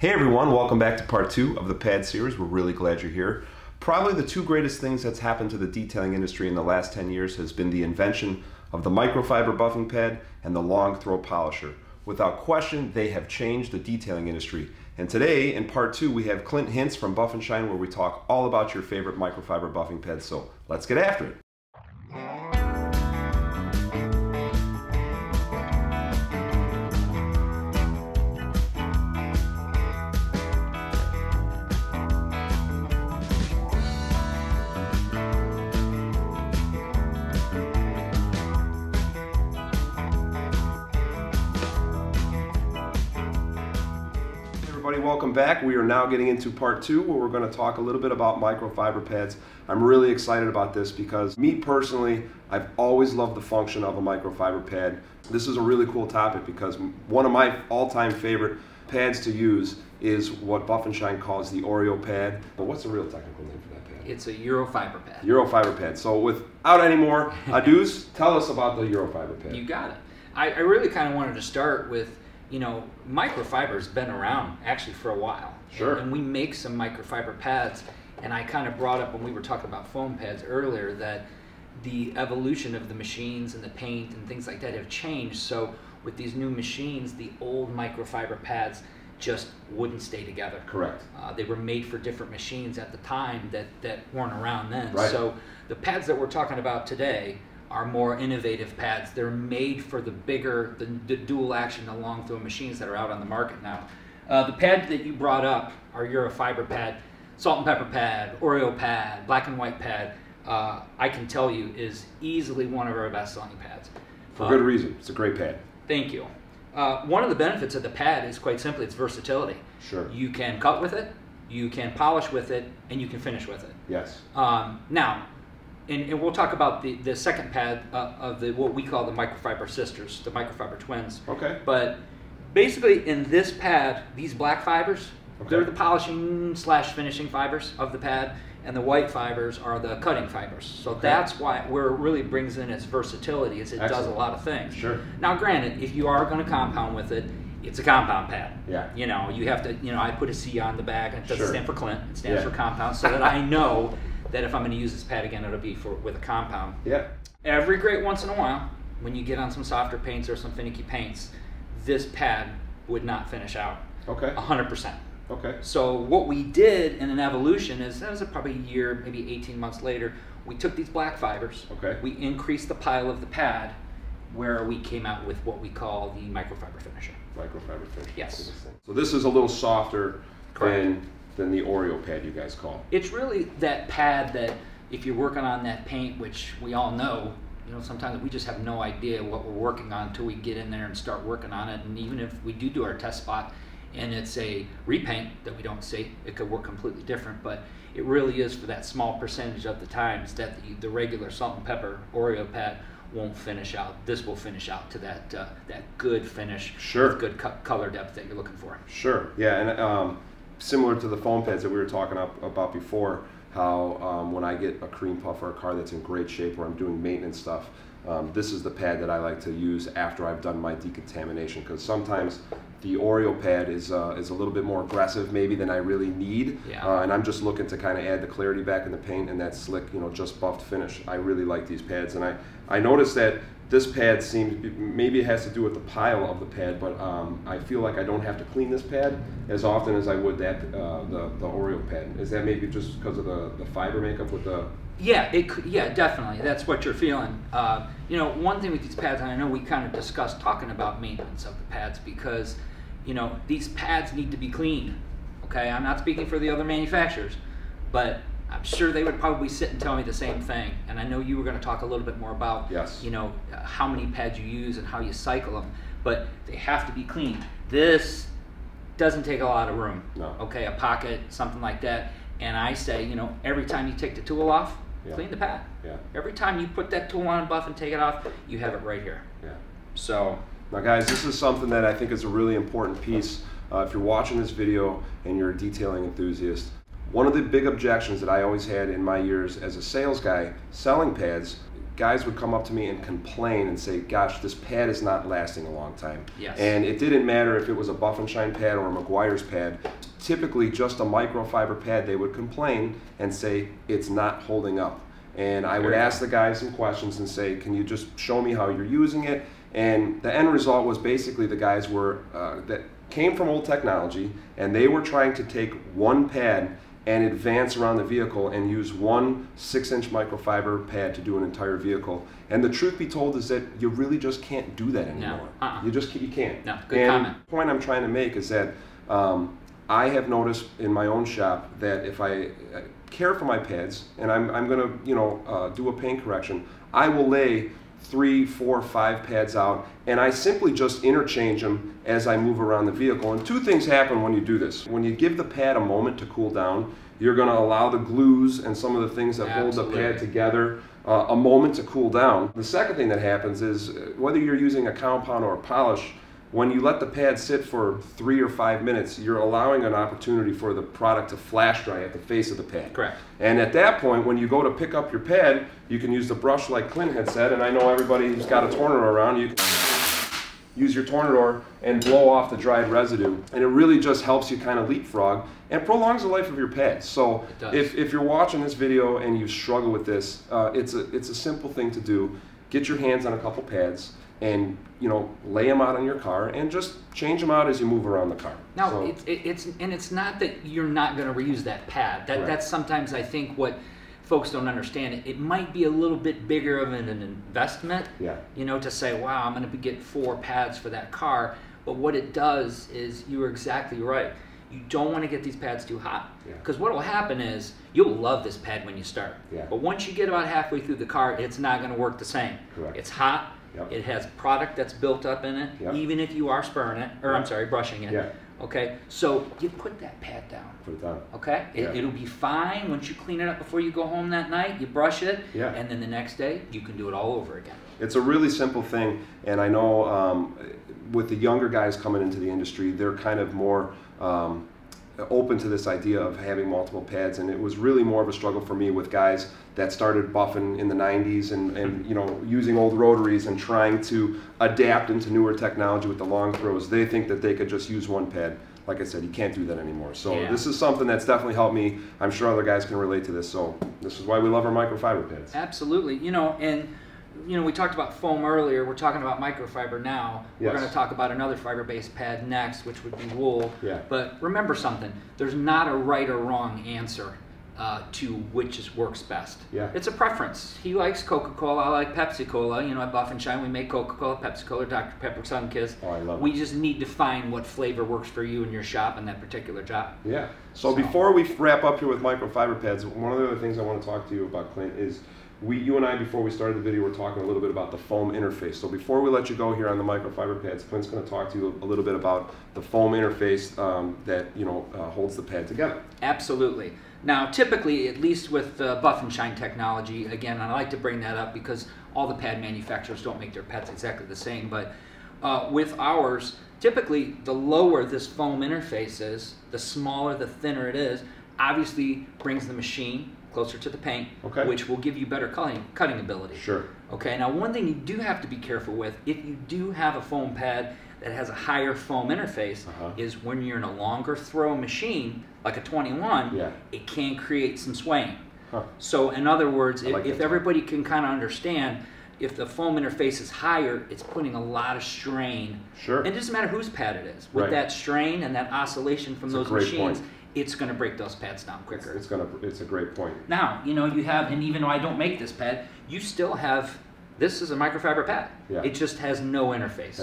Hey everyone, welcome back to part 2 of the pad series. We're really glad you're here. Probably the two greatest things that's happened to the detailing industry in the last 10 years has been the invention of the microfiber buffing pad and the long throw polisher. Without question, they have changed the detailing industry. And today, in part 2, we have Clint Hints from Buff & Shine, where we talk all about your favorite microfiber buffing pads. So let's get after it. Welcome back. We are now getting into part 2 where we're going to talk a little bit about microfiber pads. I'm really excited about this because me personally, I've always loved the function of a microfiber pad. This is a really cool topic because one of my all-time favorite pads to use is what Buff & Shine calls the Oreo pad. But what's the real technical name for that pad? It's a UroFiber pad. UroFiber pad. So without any more ado, tell us about the UroFiber pad. You got it. I really kind of wanted to start with, you know, microfiber's been around actually for a while. Sure. And we make some microfiber pads, and I kind of brought up when we were talking about foam pads earlier that the evolution of the machines and the paint and things like that have changed. So with these new machines, the old microfiber pads just wouldn't stay together. Correct. They were made for different machines at the time that weren't around then. Right. So the pads that we're talking about today are more innovative pads. They're made for the bigger, the dual action, the long throw machines that are out on the market now. The pad that you brought up, our UroFiber pad, salt and pepper pad, Oreo pad, black and white pad, I can tell you is easily one of our best selling pads. For good reason. It's a great pad. Thank you. One of the benefits of the pad is quite simply its versatility. Sure. You can cut with it, you can polish with it, and you can finish with it. Yes. Now, and we'll talk about the second pad of what we call the microfiber sisters, the microfiber twins. Okay. But basically in this pad, these black fibers, they're the polishing / finishing fibers of the pad, and the white fibers are the cutting fibers. So that's why where it really brings in its versatility is it does a lot of things. Sure. Now granted, if you are going to compound with it, it's a compound pad. Yeah. You know, you have to, you know, I put a C on the back, and it doesn't stand for Clint, it stands for compound, so that I know that if I'm going to use this pad again, it'll be with a compound. Yeah. Every great once in a while, when you get on some softer paints or some finicky paints, this pad would not finish out. Okay. 100%. Okay. So what we did in an evolution is, that was probably a year, maybe 18 months later, we took these black fibers, we increased the pile of the pad, where we came out with what we call the microfiber finisher. Microfiber finisher. Yes. So this is a little softer than the Oreo pad you guys call. It's really that pad that if you're working on that paint, which we all know, you know, sometimes we just have no idea what we're working on until we get in there and start working on it. And even if we do our test spot and it's a repaint that we don't see, it could work completely different. But it really is for that small percentage of the times that the regular salt and pepper Oreo pad won't finish out. This will finish out to that good finish, with good color depth that you're looking for. Sure. Yeah. And similar to the foam pads that we were talking about before, how when I get a cream puff or a car that's in great shape or I'm doing maintenance stuff, this is the pad that I like to use after I've done my decontamination, because sometimes the Oreo pad is a little bit more aggressive maybe than I really need, and I'm just looking to kind of add the clarity back in the paint and that slick, you know, just buffed finish. I really like these pads, and I noticed that this pad seems, maybe it has to do with the pile of the pad, but I feel like I don't have to clean this pad as often as I would the Oreo pad. Is that maybe just because of the fiber makeup with the... Yeah, yeah, definitely. That's what you're feeling. You know, one thing with these pads, and I know we kind of discussed talking about maintenance of the pads, because, you know, these pads need to be cleaned. Okay, I'm not speaking for the other manufacturers, but I'm sure they would probably sit and tell me the same thing. And I know you were going to talk a little bit more about, you know, how many pads you use and how you cycle them, but they have to be cleaned. This doesn't take a lot of room. No. Okay, a pocket, something like that. And I say, you know, every time you take the tool off, clean the pad. Yeah. Every time you put that tool on, buff, and take it off, you have it right here. Yeah. So now guys, this is something that I think is a really important piece. If you're watching this video and you're a detailing enthusiast, one of the big objections that I always had in my years as a sales guy selling pads guys would come up to me and complain and say, gosh, this pad is not lasting a long time. Yes. And it didn't matter if it was a Buff and Shine pad or a Meguiar's pad. Typically just a microfiber pad, they would complain and say it's not holding up. And I would ask the guys some questions and say, can you just show me how you're using it? And the end result was basically the guys were that came from old technology, and they were trying to take one pad and advance around the vehicle and use one 6-inch microfiber pad to do an entire vehicle. And the truth be told is that you really just can't do that anymore. No. You can't. No, good comment. The point I'm trying to make is that I have noticed in my own shop that if I care for my pads and I'm going to do a paint correction, I will lay 3, 4, 5 pads out, and I simply just interchange them as I move around the vehicle. And two things happen when you do this. When you give the pad a moment to cool down, you're going to allow the glues and some of the things that hold the pad together a moment to cool down. The second thing that happens is whether you're using a compound or a polish, when you let the pad sit for 3 or 5 minutes, you're allowing an opportunity for the product to flash dry at the face of the pad. Correct. And at that point, when you go to pick up your pad, you can use the brush like Clint had said, and I know everybody who's got a tornador around, you can use your tornador and blow off the dried residue. And it really just helps you kind of leapfrog and prolongs the life of your pads. So if you're watching this video and you struggle with this, it's a simple thing to do. Get your hands on a couple pads and lay them out on your car and just change them out as you move around the car. Now, so, it's not that you're not going to reuse that pad. That's sometimes I think what folks don't understand. It might be a little bit bigger of an investment, to say, wow, I'm going to get 4 pads for that car. But what it does is, you are exactly right. You don't want to get these pads too hot, because what will happen is you'll love this pad when you start. But once you get about halfway through the car, it's not going to work the same. Correct. It's hot. It has product that's built up in it, even if you are spurring it, or I'm sorry, brushing it. Okay, so you put that pad down. Put it down. Okay, it'll be fine once you clean it up before you go home that night. You brush it, and then the next day you can do it all over again. It's a really simple thing, and I know with the younger guys coming into the industry, they're kind of more open to this idea of having multiple pads, and it was really more of a struggle for me with guys that started buffing in the 90s and using old rotaries and trying to adapt into newer technology with the long throws. They think that they could just use one pad. Like I said, you can't do that anymore. So this is something that's definitely helped me. I'm sure other guys can relate to this. So this is why we love our microfiber pads. Absolutely. We talked about foam earlier. We're talking about microfiber now. We're going to talk about another fiber-based pad next, which would be wool. But remember something. There's not a right or wrong answer to which works best. It's a preference. He likes Coca-Cola. I like Pepsi-Cola. At Buff and Shine, we make Coca-Cola, Pepsi-Cola, Dr. Pepper, Sunkist. Oh, I love it. We just need to find what flavor works for you and your shop and that particular job. So before we wrap up here with microfiber pads, one of the other things I want to talk to you about, Clint, is you and I, before we started the video, were talking a little bit about the foam interface. So before we let you go here on the microfiber pads, Clint's going to talk to you a little bit about the foam interface that holds the pad together. Absolutely. Now, typically, at least with Buff and Shine technology, again, I like to bring that up because all the pad manufacturers don't make their pads exactly the same, but with ours, typically, the lower this foam interface is, the smaller, the thinner it is, obviously brings the machine closer to the paint, which will give you better cutting ability. Okay, now one thing you do have to be careful with, if you do have a foam pad that has a higher foam interface, is when you're in a longer throw machine, like a 21, it can create some swaying. So in other words, if everybody can kind of understand, if the foam interface is higher, it's putting a lot of strain. And it doesn't matter whose pad it is. With that strain and that oscillation from those machines, it's going to break those pads down quicker. It's a great point. Now, you have, and even though I don't make this pad, you still have, this is a microfiber pad. It just has no interface.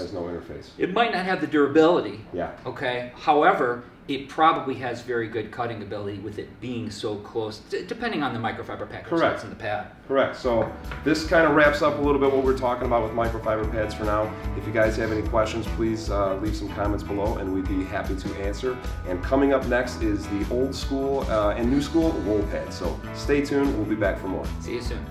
It might not have the durability. Okay. However, it probably has very good cutting ability with it being so close, depending on the microfiber package that's in the pad. So this kind of wraps up a little bit what we're talking about with microfiber pads for now. If you guys have any questions, please leave some comments below and we'd be happy to answer. And coming up next is the old school and new school wool pad. So stay tuned, we'll be back for more. See you soon.